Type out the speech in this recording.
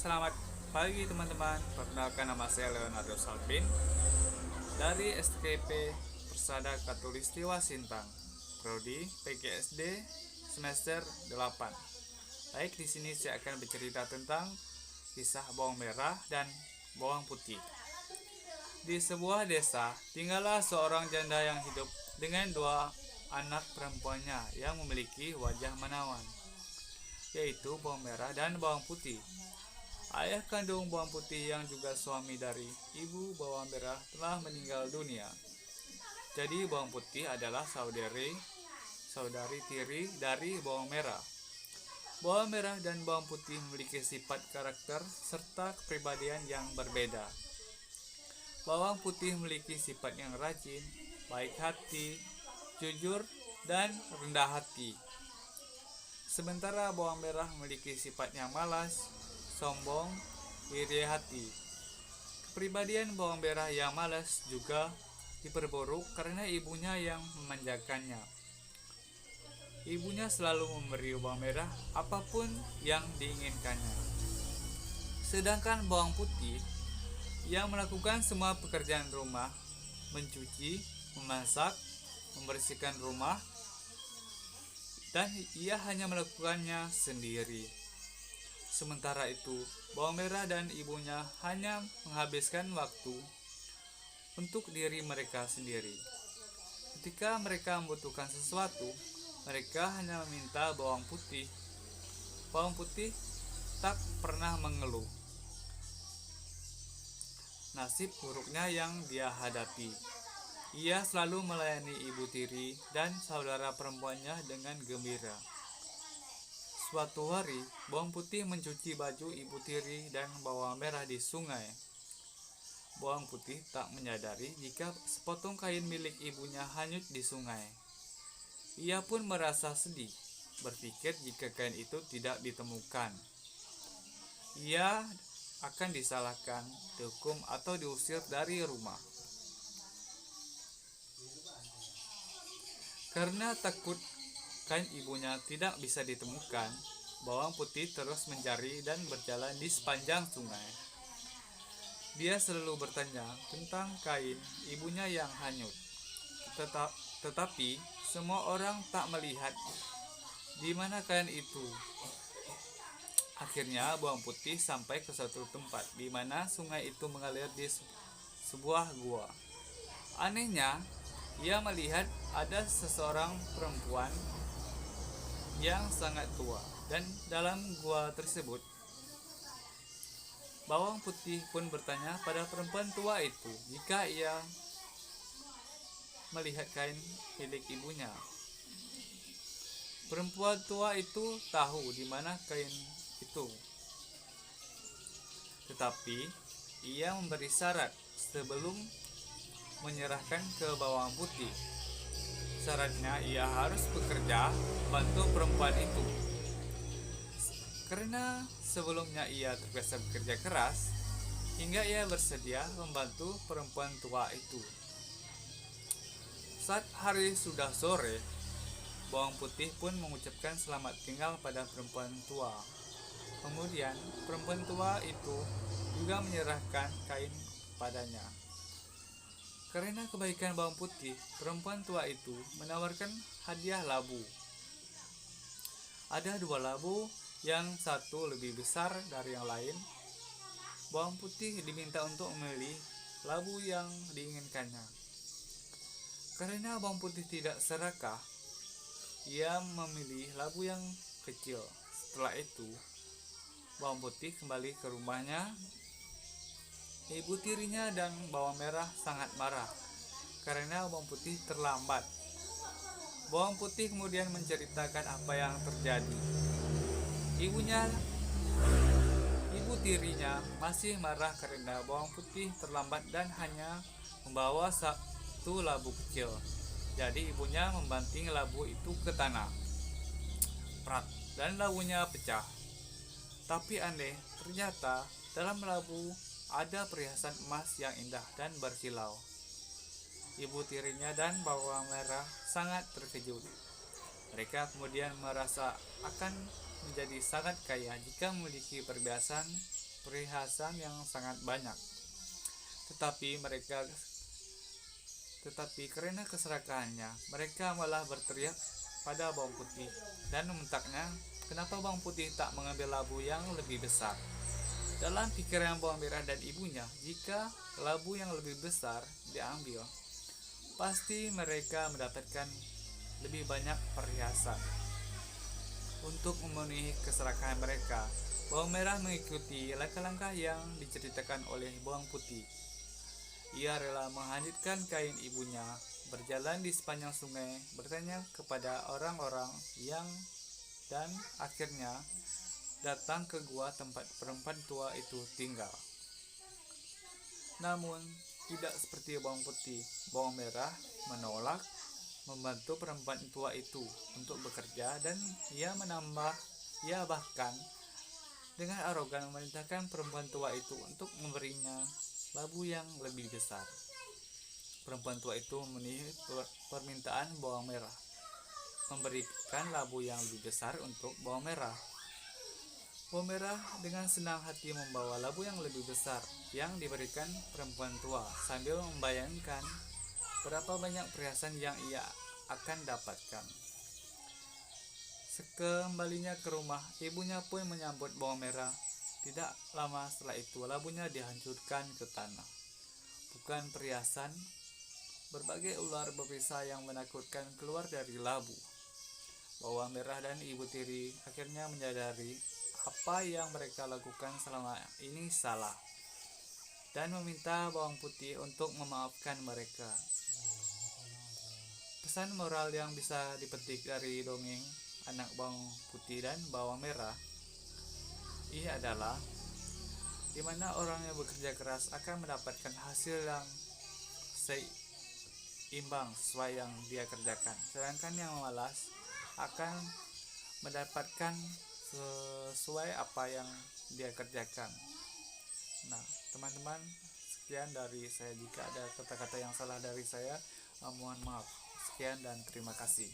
Selamat pagi teman-teman. Perkenalkan nama saya Leonardo Salvin dari SKP Persada Katulistiwa Sintang, Prodi PGSD semester 8. Baik, di sini saya akan bercerita tentang kisah bawang merah dan bawang putih. Di sebuah desa, tinggallah seorang janda yang hidup dengan dua anak perempuannya yang memiliki wajah menawan, yaitu bawang merah dan bawang putih. Ayah kandung bawang putih yang juga suami dari ibu bawang merah telah meninggal dunia. Jadi bawang putih adalah saudari tiri dari bawang merah. Bawang merah dan bawang putih memiliki sifat karakter serta kepribadian yang berbeda. Bawang putih memiliki sifat yang rajin, baik hati, jujur, dan rendah hati. Sementara bawang merah memiliki sifat yang malas, sombong, iri hati. Kepribadian bawang merah yang malas juga diperburuk karena ibunya yang memanjakannya. Ibunya selalu memberi bawang merah apapun yang diinginkannya. Sedangkan bawang putih yang melakukan semua pekerjaan rumah, mencuci, memasak, membersihkan rumah, dan ia hanya melakukannya sendiri. Sementara itu, bawang merah dan ibunya hanya menghabiskan waktu untuk diri mereka sendiri. Ketika mereka membutuhkan sesuatu, mereka hanya meminta bawang putih. Bawang putih tak pernah mengeluh nasib buruknya yang dia hadapi. Ia selalu melayani ibu tiri dan saudara perempuannya dengan gembira. Suatu hari, bawang putih mencuci baju ibu tiri dan bawang merah di sungai. Bawang putih tak menyadari jika sepotong kain milik ibunya hanyut di sungai. Ia pun merasa sedih, berpikir jika kain itu tidak ditemukan, ia akan disalahkan, dihukum, atau diusir dari rumah. Karena takut kain ibunya tidak bisa ditemukan, bawang putih terus mencari dan berjalan di sepanjang sungai. Dia selalu bertanya tentang kain ibunya yang hanyut. Tetapi semua orang tak melihat di mana kain itu. Akhirnya bawang putih sampai ke suatu tempat di mana sungai itu mengalir di sebuah gua. Anehnya, ia melihat ada seseorang perempuan yang sangat tua, dan dalam gua tersebut bawang putih pun bertanya pada perempuan tua itu jika ia melihat kain milik ibunya. Perempuan tua itu tahu di mana kain itu, tetapi ia memberi syarat sebelum menyerahkan ke bawang putih. Syaratnya ia harus bekerja bantu perempuan itu. Karena sebelumnya ia terbiasa bekerja keras, hingga ia bersedia membantu perempuan tua itu. Saat hari sudah sore, bawang putih pun mengucapkan selamat tinggal pada perempuan tua. Kemudian perempuan tua itu juga menyerahkan kain padanya. Karena kebaikan bawang putih, perempuan tua itu menawarkan hadiah labu. Ada dua labu, yang satu lebih besar dari yang lain. Bawang putih diminta untuk memilih labu yang diinginkannya. Karena bawang putih tidak serakah, ia memilih labu yang kecil. Setelah itu, bawang putih kembali ke rumahnya. Ibu tirinya dan bawang merah sangat marah karena bawang putih terlambat. Bawang putih kemudian menceritakan apa yang terjadi. Ibu tirinya masih marah karena bawang putih terlambat dan hanya membawa satu labu kecil. Jadi ibunya membanting labu itu ke tanah, prat, dan labunya pecah. Tapi aneh, ternyata dalam labu ada perhiasan emas yang indah dan berkilau. Ibu tirinya dan bawang merah sangat terkejut. Mereka kemudian merasa akan menjadi sangat kaya jika memiliki perhiasan perhiasan yang sangat banyak. Tetapi karena keserakahannya, mereka malah berteriak pada bawang putih dan membentaknya, kenapa bawang putih tak mengambil labu yang lebih besar? Dalam pikiran bawang merah dan ibunya, jika labu yang lebih besar diambil, pasti mereka mendapatkan lebih banyak perhiasan. Untuk memenuhi keserakahan mereka, bawang merah mengikuti langkah-langkah yang diceritakan oleh bawang putih. Ia rela menghanyutkan kain ibunya, berjalan di sepanjang sungai, bertanya kepada orang-orang dan akhirnya datang ke gua tempat perempuan tua itu tinggal. Namun, tidak seperti bawang putih, bawang merah menolak membantu perempuan tua itu untuk bekerja, dan ia bahkan dengan arogan memerintahkan perempuan tua itu untuk memberinya labu yang lebih besar. Perempuan tua itu memenuhi permintaan bawang merah, memberikan labu yang lebih besar untuk bawang merah. Bawang merah dengan senang hati membawa labu yang lebih besar yang diberikan perempuan tua, sambil membayangkan berapa banyak perhiasan yang ia akan dapatkan. Sekembalinya ke rumah, ibunya pun menyambut bawang merah. Tidak lama setelah itu, labunya dihancurkan ke tanah. Bukan perhiasan, berbagai ular berbisa yang menakutkan keluar dari labu. Bawang merah dan ibu tiri akhirnya menyadari apa yang mereka lakukan selama ini salah, dan meminta bawang putih untuk memaafkan mereka. Pesan moral yang bisa dipetik dari dongeng anak bawang putih dan bawang merah ini adalah, di mana orang yang bekerja keras akan mendapatkan hasil yang seimbang sesuai yang dia kerjakan, sedangkan yang malas akan mendapatkan sesuai apa yang dia kerjakan. Nah, teman-teman, sekian dari saya. Jika ada kata-kata yang salah dari saya, mohon maaf. Sekian dan terima kasih.